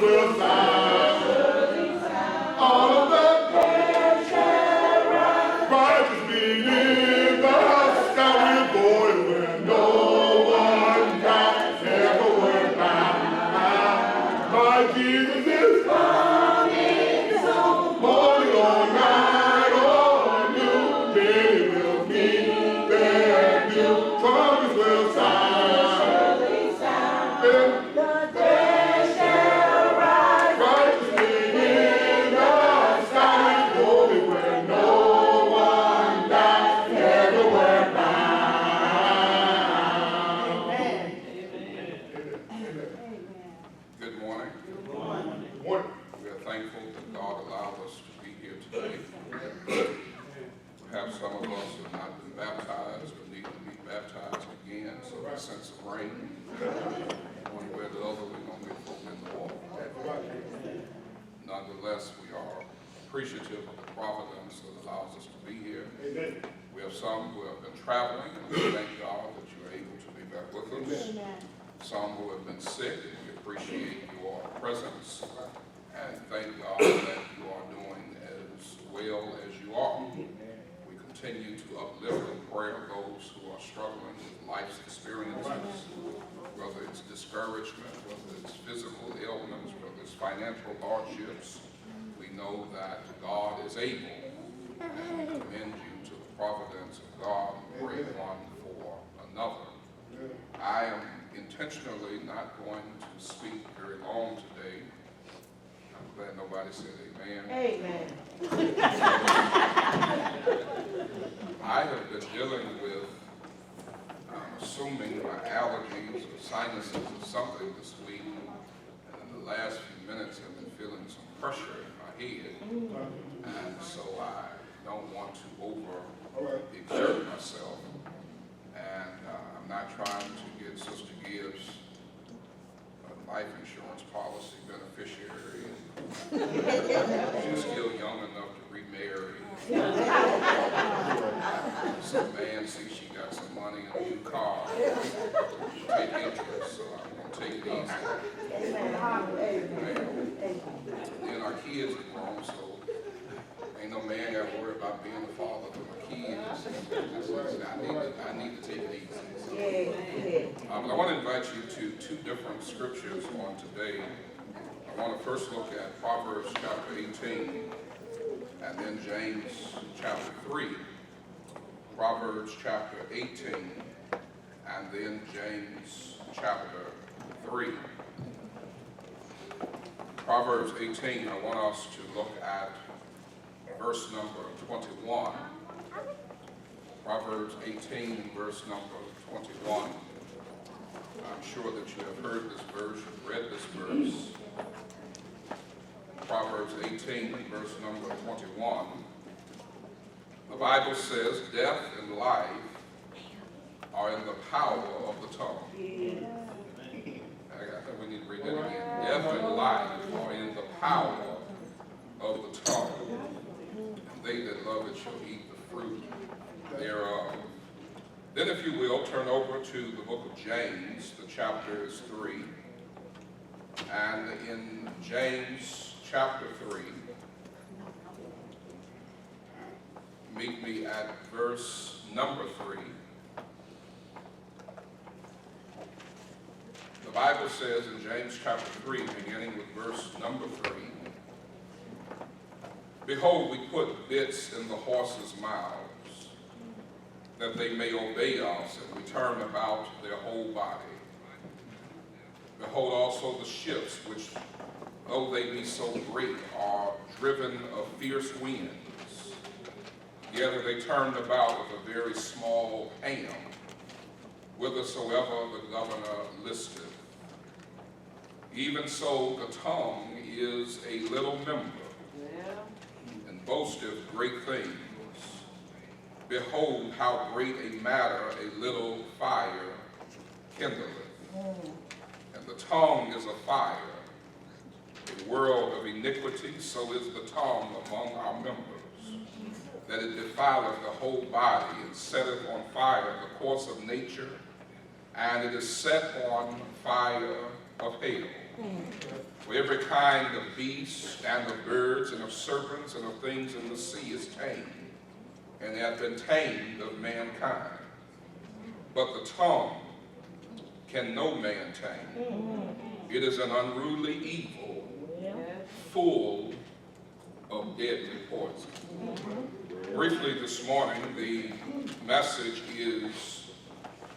will sound. All of the dead shall rise. Righteous being in the sky will go where no one can ever word bound. My Jesus is coming soon. Morning or night or noon, many will meet there new. Trumpets will sound. The dead shall rise. Righteously in the sky, holy where no one dies, everywhere bound. Amen. Good morning. Good morning. We are thankful that God allowed us to be here today. Perhaps some of us have not been baptized or need to be baptized again, so a sense of rain. One way or the other, we're going to get folk in the water. Nonetheless, we are appreciative of the providence that allows us to be here. Amen. We have some who have been traveling, and we thank God that you are able to be back with us. Amen. Some who have been sick, and we appreciate your presence, and thank God that you are doing as well as you are. We continue to uplift in prayer those who are struggling with life's experiences, whether it's discouragement, whether it's physical ailments, whether it's financial hardships. We know that God is able, and we commend you to the providence of God and pray one for another. I am intentionally not going to speak very long today. I'm glad nobody said amen. Amen. I have been dealing with, I'm assuming my allergies or sinuses or something this week, and in the last few minutes I've been feeling some pressure in my head, and so I don't want to over-exert myself, and I'm not trying to get Sister Gibbs a life insurance policy beneficiary. She's still young enough to remarry. Some man sees she got some money in a new car, take interest, so I'm going to take it easy. Then our kids are grown, so ain't no man got to worry about being the father to my kids. I need to take it easy. So. I want to invite you to two different scriptures on today. I want to first look at Proverbs chapter 18 and then James chapter 3. Proverbs chapter 18 and then James chapter 3. Proverbs 18, I want us to look at verse number 21. Proverbs 18, verse number 21. I'm sure that you have heard this verse, read this verse. Proverbs 18, verse number 21. The Bible says, death and life are in the power of the tongue. I think we need to read that again. Death and life are in the power of the tongue. And they that love it shall eat the fruit thereof. Then, if you will, turn over to the book of James. The chapter is 3. And in James chapter 3, meet me at verse number 3. The Bible says in James chapter 3, beginning with verse number 3, behold, we put bits in the horses' mouths, that they may obey us, and we turn about their whole body. Behold also the ships, which, though they be so great, are driven of fierce winds. Yet are they turned about with a very small ham, whithersoever the governor listeth. Even so the tongue is a little member, and boasteth great things. Behold, how great a matter a little fire kindleth. And the tongue is a fire, a world of iniquity, so is the tongue among our members, that it defileth the whole body, and setteth on fire the course of nature, and it is set on fire of hell, where every kind of beast and of birds and of serpents and of things in the sea is tamed, and have been tamed of mankind. But the tongue can no man tame. It is an unruly evil, full of deadly poison. Briefly this morning, the message is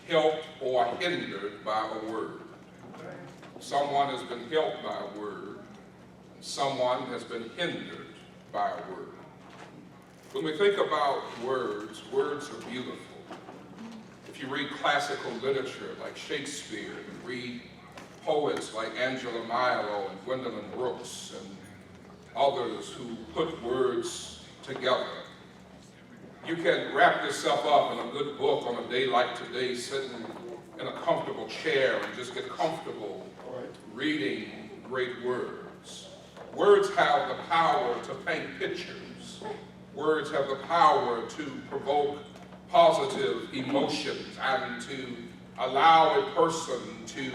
helped or hindered by a word. Someone has been helped by a word, and someone has been hindered by a word. When we think about words, words are beautiful. If you read classical literature like Shakespeare, and read poets like Angela Milo and Gwendolyn Brooks and others who put words together, you can wrap yourself up in a good book on a day like today, sitting in a comfortable chair and just get comfortable reading great words. Words have the power to paint pictures. Words have the power to provoke positive emotions and to allow a person to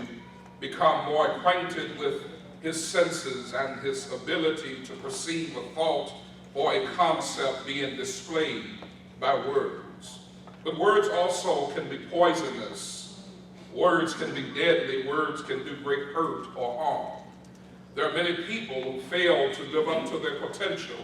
become more acquainted with his senses and his ability to perceive a thought or a concept being displayed by words. But words also can be poisonous. Words can be deadly. Words can do great hurt or harm. There are many people who fail to live up to their potential,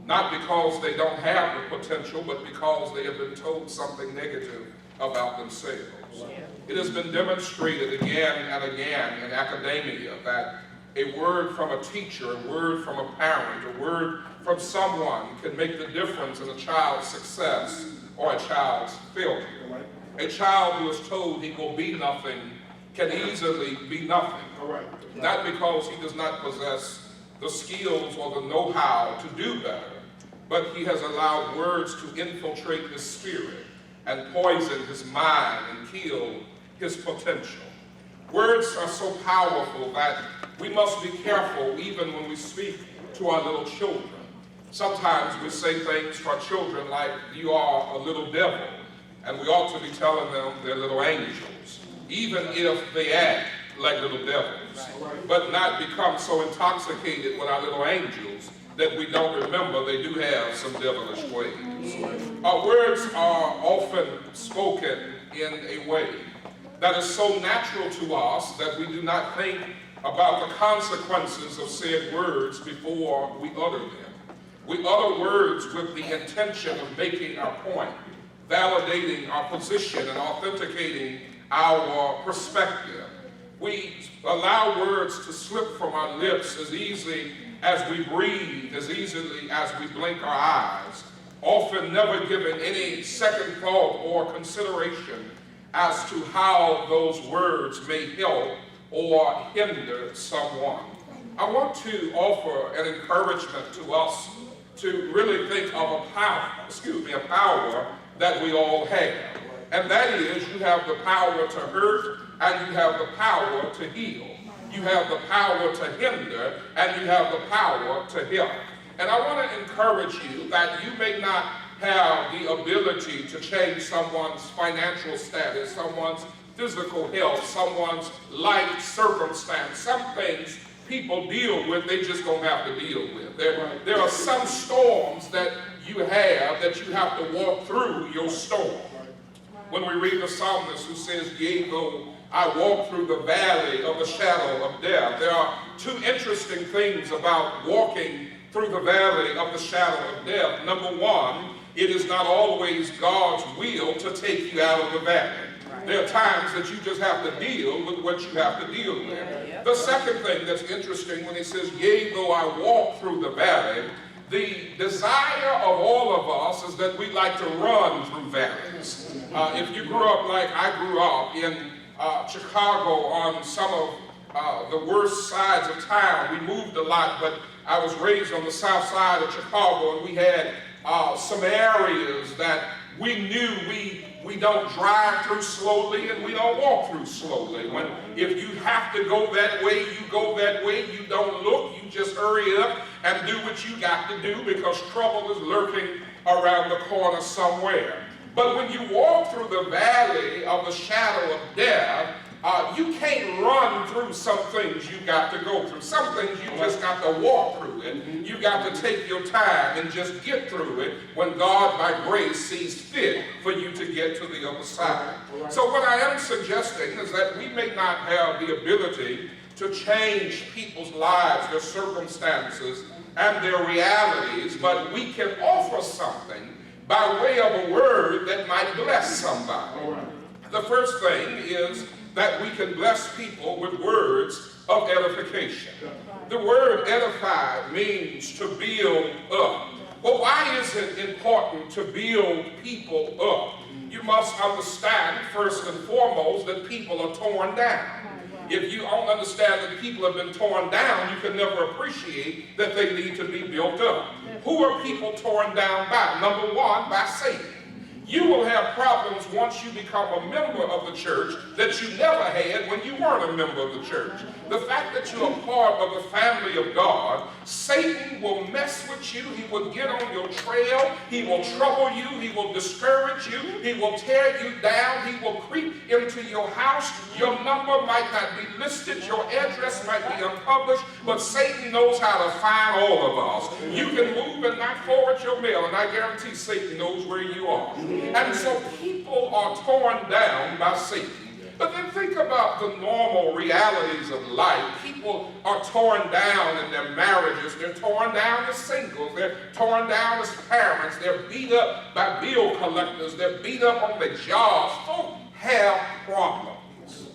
not because they don't have the potential, but because they have been told something negative about themselves. It has been demonstrated again and again in academia that a word from a teacher, a word from a parent, a word from someone can make the difference in a child's success or a child's failure. A child who is told he will be nothing can easily be nothing. Not because he does not possess the skills or the know-how to do better, but he has allowed words to infiltrate his spirit and poison his mind and kill his potential. Words are so powerful that we must be careful even when we speak to our little children. Sometimes we say things to our children like, "You are a little devil," and we ought to be telling them they're little angels, even if they act like little devils, but not become so intoxicated with our little angels that we don't remember they do have some devilish ways. Our words are often spoken in a way that is so natural to us that we do not think about the consequences of said words before we utter them. We utter words with the intention of making our point, validating our position, and authenticating our perspective. We allow words to slip from our lips as easily as we breathe, as easily as we blink our eyes, often never giving any second thought or consideration as to how those words may help or hinder someone. I want to offer an encouragement to us to really think of a power that we all have. And that is, you have the power to hurt and you have the power to heal. You have the power to hinder and you have the power to help. And I want to encourage you that you may not have the ability to change someone's financial status, someone's physical health, someone's life circumstance. Some things people deal with, they just don't have to deal with. There are some storms that you have to walk through your storm. When we read the psalmist who says, "Yea, though I walk through the valley of the shadow of death," there are two interesting things about walking through the valley of the shadow of death. Number one, it is not always God's will to take you out of the valley. There are times that you just have to deal with what you have to deal with. The second thing that's interesting when he says, "Yea, though I walk through the valley," the desire of all of us is that we like to run through valleys. If you grew up like I grew up in Chicago on some of the worst sides of town, we moved a lot, but I was raised on the south side of Chicago, and we had some areas that we knew we don't drive through slowly and we don't walk through slowly. If you have to go that way, you go that way. You don't look, you just hurry up and do what you got to do because trouble is lurking around the corner somewhere. But when you walk through the valley of the shadow of death, You can't run through some things you got to go through. Some things you just got to walk through it. You got to take your time and just get through it when God, by grace, sees fit for you to get to the other side. So what I am suggesting is that we may not have the ability to change people's lives, their circumstances, and their realities, but we can offer something by way of a word that might bless somebody. The first thing is that we can bless people with words of edification. The word edify means to build up. Well, why is it important to build people up? You must understand, first and foremost, that people are torn down. If you don't understand that people have been torn down, you can never appreciate that they need to be built up. Who are people torn down by? Number one, by Satan. You will have problems once you become a member of the church that you never had when you weren't a member of the church. The fact that you're a part of the family of God, Satan will mess with you. He will get on your trail. He will trouble you. He will discourage you. He will tear you down. He will creep into your house. Your number might not be listed. Your address might be unpublished, but Satan knows how to find all of us. You can move and not forward your mail, and I guarantee Satan knows where you are. And so people are torn down by Satan. But then think about the normal realities of life. People are torn down in their marriages. They're torn down as singles. They're torn down as parents. They're beat up by bill collectors. They're beat up on their jobs. Folk have problems.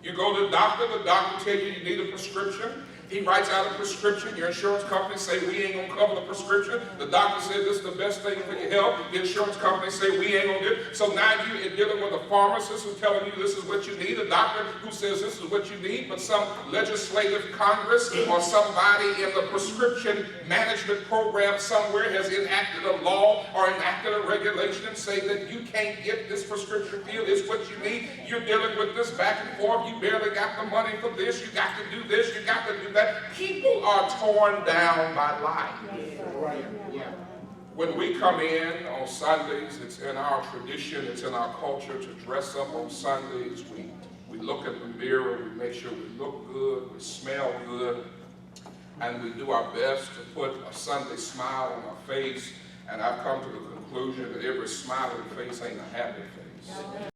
You go to the doctor tell you you need a prescription. He writes out a prescription. Your insurance company say, we ain't going to cover the prescription. The doctor said this is the best thing for your health. The insurance company say, we ain't going to do it. So now you're dealing with a pharmacist who's telling you this is what you need, a doctor who says this is what you need, but some legislative Congress or somebody in the prescription management program somewhere has enacted a law or enacted a regulation and say that you can't get this prescription filled. It's what you need. You're dealing with this back and forth. You barely got the money for this. You got to do this. You got to do that. People are torn down by life. When we come in on Sundays, it's in our tradition, it's in our culture to dress up on Sundays. We look in the mirror, we make sure we look good, we smell good, and we do our best to put a Sunday smile on our face. And I've come to the conclusion that every smiling face ain't a happy face.